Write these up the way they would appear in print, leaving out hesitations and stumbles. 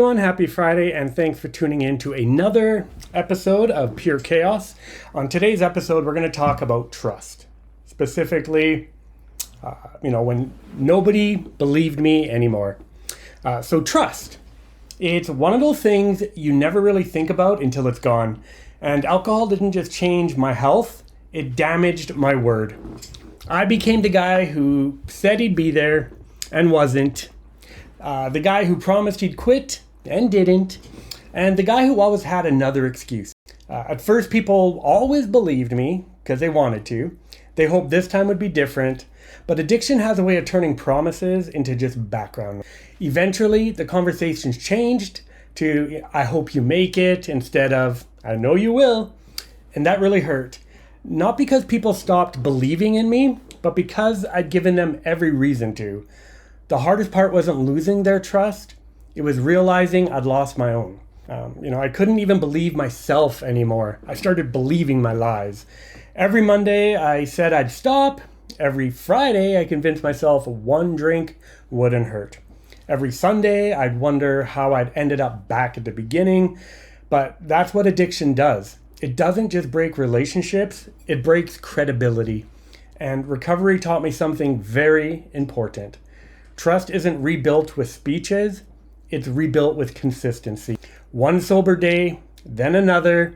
Everyone, happy Friday, and thanks for tuning in to another episode of Pure Chaos. On today's episode, we're going to talk about trust. Specifically, when nobody believed me anymore. So trust. It's one of those things you never really think about until it's gone. And alcohol didn't just change my health, it damaged my word. I became the guy who said he'd be there and wasn't. The guy who promised he'd quit and didn't, and the guy who always had another excuse. At first, people always believed me because they wanted to. They hoped this time would be different, but addiction has a way of turning promises into just background. Eventually, the conversations changed to, I hope you make it, instead of, I know you will, and that really hurt. Not because people stopped believing in me, but because I'd given them every reason to. The hardest part wasn't losing their trust. It was realizing I'd lost my own. I couldn't even believe myself anymore. I started believing my lies. Every Monday, I said I'd stop. Every Friday, I convinced myself one drink wouldn't hurt. Every Sunday, I'd wonder how I'd ended up back at the beginning. But that's what addiction does. It doesn't just break relationships, it breaks credibility. And recovery taught me something very important. Trust isn't rebuilt with speeches, it's rebuilt with consistency. One sober day, then another,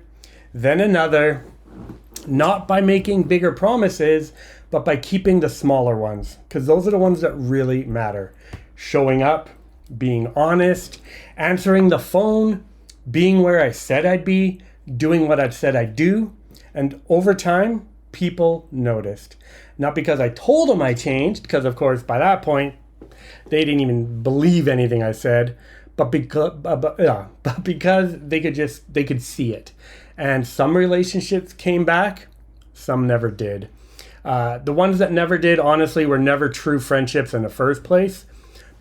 not by making bigger promises, but by keeping the smaller ones, because those are the ones that really matter. Showing up, being honest, answering the phone, being where I said I'd be, doing what I'd said I'd do, and over time, people noticed. Not because I told them I changed, because of course by that point, they didn't even believe anything I said, but because they could see it. And some relationships came back, some never did. The ones that never did, honestly, were never true friendships in the first place.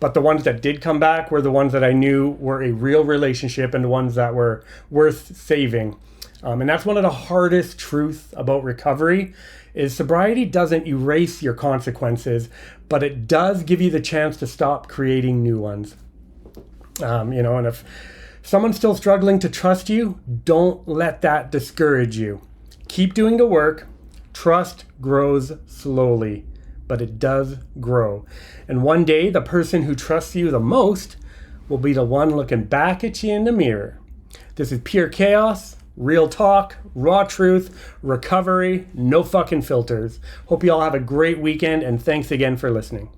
But the ones that did come back were the ones that I knew were a real relationship and the ones that were worth saving. And that's one of the hardest truths about recovery is sobriety doesn't erase your consequences, but it does give you the chance to stop creating new ones. And if someone's still struggling to trust you, don't let that discourage you. Keep doing the work. Trust grows slowly, but it does grow. And one day, the person who trusts you the most will be the one looking back at you in the mirror. This is Pure Chaos. Real talk, raw truth, recovery, no fucking filters. Hope you all have a great weekend, and thanks again for listening.